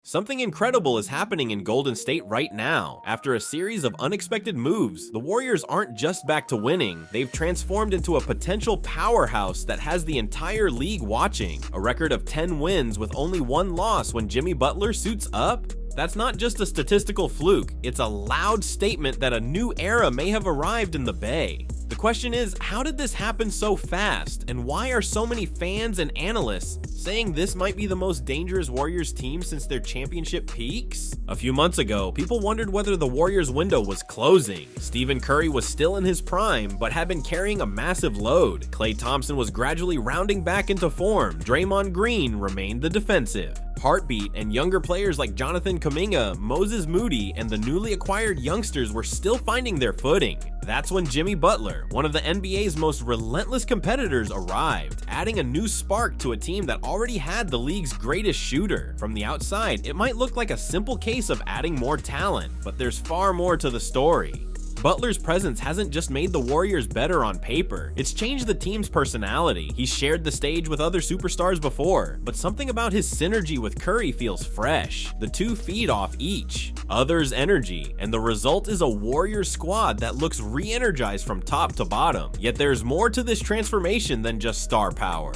Something incredible is happening in Golden State right now. After a series of unexpected moves, the Warriors aren't just back to winning, they've transformed into a potential powerhouse that has the entire league watching. A record of 10 wins with only one loss when Jimmy Butler suits up? That's not just a statistical fluke, it's a loud statement that a new era may have arrived in the Bay. The question is, how did this happen so fast, and why are so many fans and analysts saying this might be the most dangerous Warriors team since their championship peaks? A few months ago, people wondered whether the Warriors window was closing. Stephen Curry was still in his prime, but had been carrying a massive load. Klay Thompson was gradually rounding back into form. Draymond Green remained the defensive heartbeat, and younger players like Jonathan Kuminga, Moses Moody, and the newly acquired youngsters were still finding their footing. That's when Jimmy Butler, one of the NBA's most relentless competitors, arrived, adding a new spark to a team that already had the league's greatest shooter. From the outside, it might look like a simple case of adding more talent, but there's far more to the story. Butler's presence hasn't just made the Warriors better on paper, it's changed the team's personality. He's shared the stage with other superstars before, but something about his synergy with Curry feels fresh. The two feed off each other's energy, and the result is a Warriors squad that looks re-energized from top to bottom. Yet there's more to this transformation than just star power.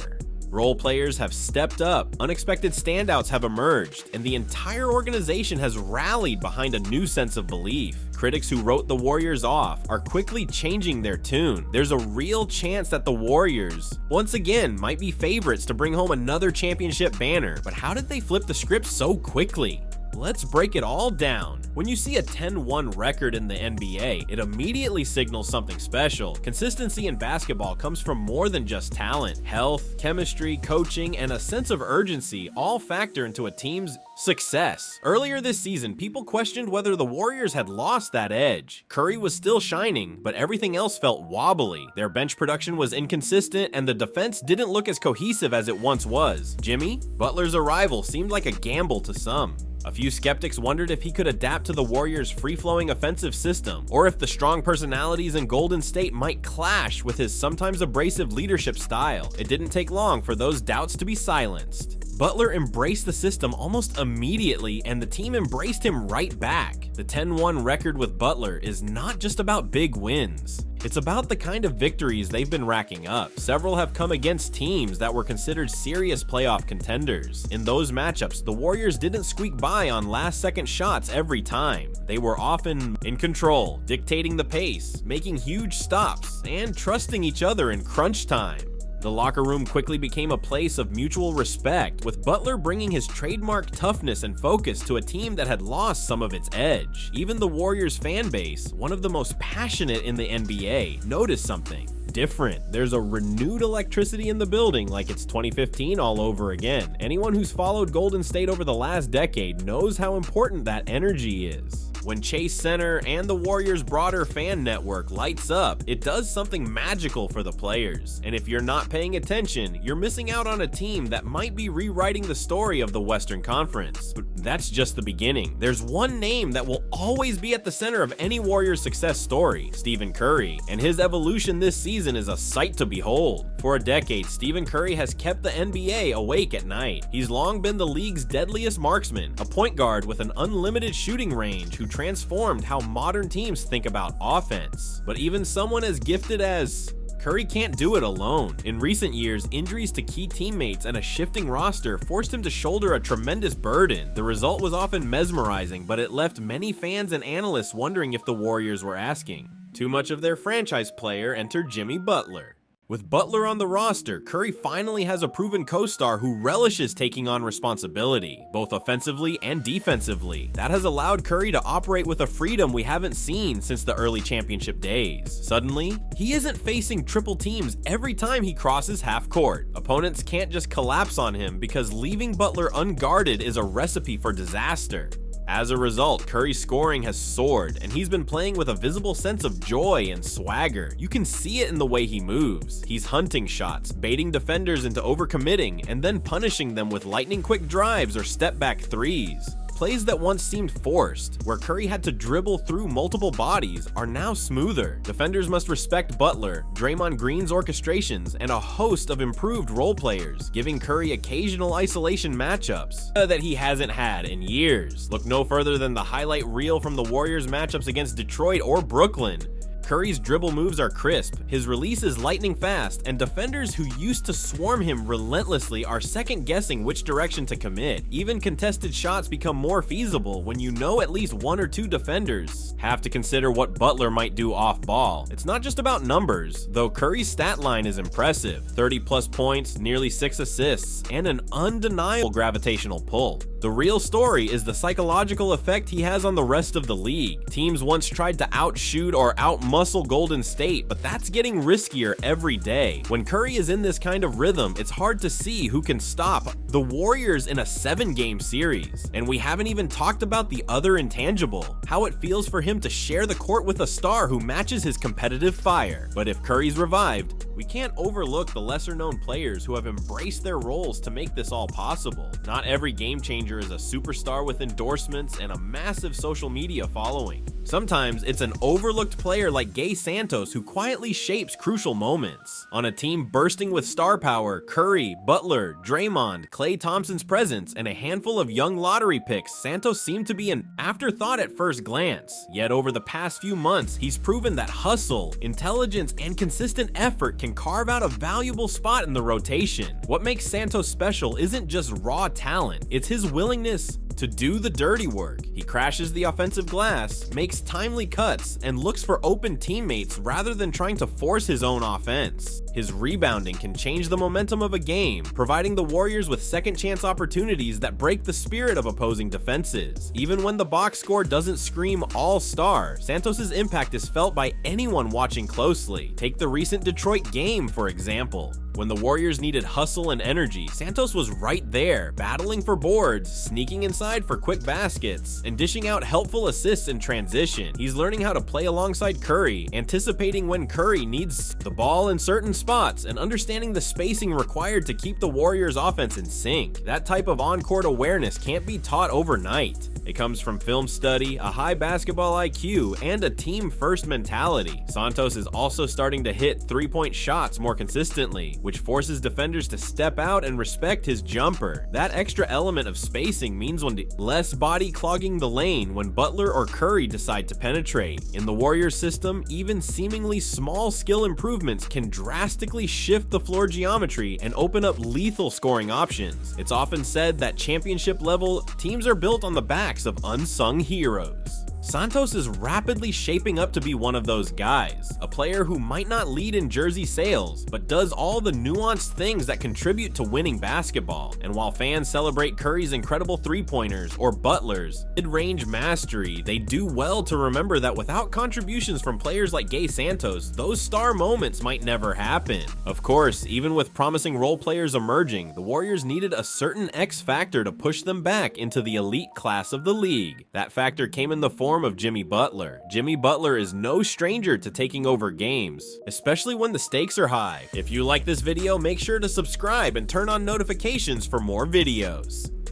Role players have stepped up, unexpected standouts have emerged, and the entire organization has rallied behind a new sense of belief. Critics who wrote the Warriors off are quickly changing their tune. There's a real chance that the Warriors, once again, might be favorites to bring home another championship banner, but how did they flip the script so quickly? Let's break it all down. When you see a 10-1 record in the NBA, it immediately signals something special. Consistency in basketball comes from more than just talent. Health, chemistry, coaching, and a sense of urgency all factor into a team's success. Earlier this season, people questioned whether the Warriors had lost that edge. Curry was still shining, but everything else felt wobbly. Their bench production was inconsistent, and the defense didn't look as cohesive as it once was. Jimmy Butler's arrival seemed like a gamble to some. A few skeptics wondered if he could adapt to the Warriors' free-flowing offensive system, or if the strong personalities in Golden State might clash with his sometimes abrasive leadership style. It didn't take long for those doubts to be silenced. Butler embraced the system almost immediately, and the team embraced him right back. The 10-1 record with Butler is not just about big wins. It's about the kind of victories they've been racking up. Several have come against teams that were considered serious playoff contenders. In those matchups, the Warriors didn't squeak by on last-second shots every time. They were often in control, dictating the pace, making huge stops, and trusting each other in crunch time. The locker room quickly became a place of mutual respect, with Butler bringing his trademark toughness and focus to a team that had lost some of its edge. Even the Warriors fan base, one of the most passionate in the NBA, noticed something different. There's a renewed electricity in the building like it's 2015 all over again. Anyone who's followed Golden State over the last decade knows how important that energy is. When Chase Center and the Warriors' broader fan network lights up, it does something magical for the players. And if you're not paying attention, you're missing out on a team that might be rewriting the story of the Western Conference. But that's just the beginning. There's one name that will always be at the center of any Warriors' success story: Stephen Curry. And his evolution this season is a sight to behold. For a decade, Stephen Curry has kept the NBA awake at night. He's long been the league's deadliest marksman, a point guard with an unlimited shooting range who transformed how modern teams think about offense. But even someone as gifted as Curry can't do it alone. In recent years, injuries to key teammates and a shifting roster forced him to shoulder a tremendous burden. The result was often mesmerizing, but it left many fans and analysts wondering if the Warriors were asking too much of their franchise player. Enter Jimmy Butler. With Butler on the roster, Curry finally has a proven co-star who relishes taking on responsibility, both offensively and defensively. That has allowed Curry to operate with a freedom we haven't seen since the early championship days. Suddenly, he isn't facing triple teams every time he crosses half court. Opponents can't just collapse on him because leaving Butler unguarded is a recipe for disaster. As a result, Curry's scoring has soared, and he's been playing with a visible sense of joy and swagger. You can see it in the way he moves. He's hunting shots, baiting defenders into overcommitting, and then punishing them with lightning-quick drives or step-back threes. plays that once seemed forced, where Curry had to dribble through multiple bodies, are now smoother. Defenders must respect Butler, Draymond Green's orchestrations, and a host of improved role players, giving Curry occasional isolation matchups that he hasn't had in years. Look no further than the highlight reel from the Warriors matchups against Detroit or Brooklyn. Curry's dribble moves are crisp, his release is lightning fast, and defenders who used to swarm him relentlessly are second-guessing which direction to commit. Even contested shots become more feasible when you know at least one or two defenders have to consider what Butler might do off-ball. It's not just about numbers, though Curry's stat line is impressive. 30-plus points, nearly 6 assists, and an undeniable gravitational pull. The real story is the psychological effect he has on the rest of the league. Teams once tried to outshoot or outmuscle Golden State, but that's getting riskier every day. When Curry is in this kind of rhythm, it's hard to see who can stop the Warriors in a 7-game series. And we haven't even talked about the other intangible, how it feels for him to share the court with a star who matches his competitive fire. But if Curry's revived, we can't overlook the lesser-known players who have embraced their roles to make this all possible. Not every game changer is a superstar with endorsements and a massive social media following. Sometimes it's an overlooked player like Klay Santos who quietly shapes crucial moments. On a team bursting with star power, Curry, Butler, Draymond, Klay Thompson's presence, and a handful of young lottery picks, Santos seemed to be an afterthought at first glance. Yet over the past few months, he's proven that hustle, intelligence, and consistent effort can carve out a valuable spot in the rotation. What makes Santos special isn't just raw talent, it's his willingness to do the dirty work. He crashes the offensive glass, makes timely cuts, and looks for open teammates rather than trying to force his own offense. His rebounding can change the momentum of a game, providing the Warriors with second-chance opportunities that break the spirit of opposing defenses. Even when the box score doesn't scream all-star, Santos's impact is felt by anyone watching closely. Take the recent Detroit game, for example. When the Warriors needed hustle and energy, Santos was right there, battling for boards, sneaking inside for quick baskets, and dishing out helpful assists in transition. He's learning how to play alongside Curry, anticipating when Curry needs the ball in certain spots, and understanding the spacing required to keep the Warriors' offense in sync. That type of on-court awareness can't be taught overnight. It comes from film study, a high basketball IQ, and a team-first mentality. Santos is also starting to hit three-point shots more consistently, which forces defenders to step out and respect his jumper. That extra element of spacing means less body clogging the lane when Butler or Curry decide to penetrate. In the Warriors system, even seemingly small skill improvements can drastically shift the floor geometry and open up lethal scoring options. It's often said that championship-level teams are built on the backs of unsung heroes. Santos is rapidly shaping up to be one of those guys, a player who might not lead in jersey sales, but does all the nuanced things that contribute to winning basketball. And while fans celebrate Curry's incredible three-pointers or Butler's mid-range mastery, they do well to remember that without contributions from players like Klay Santos, those star moments might never happen. Of course, even with promising role players emerging, the Warriors needed a certain X factor to push them back into the elite class of the league. That factor came in the form of Jimmy Butler. Jimmy Butler is no stranger to taking over games, especially when the stakes are high. If you like this video, make sure to subscribe and turn on notifications for more videos.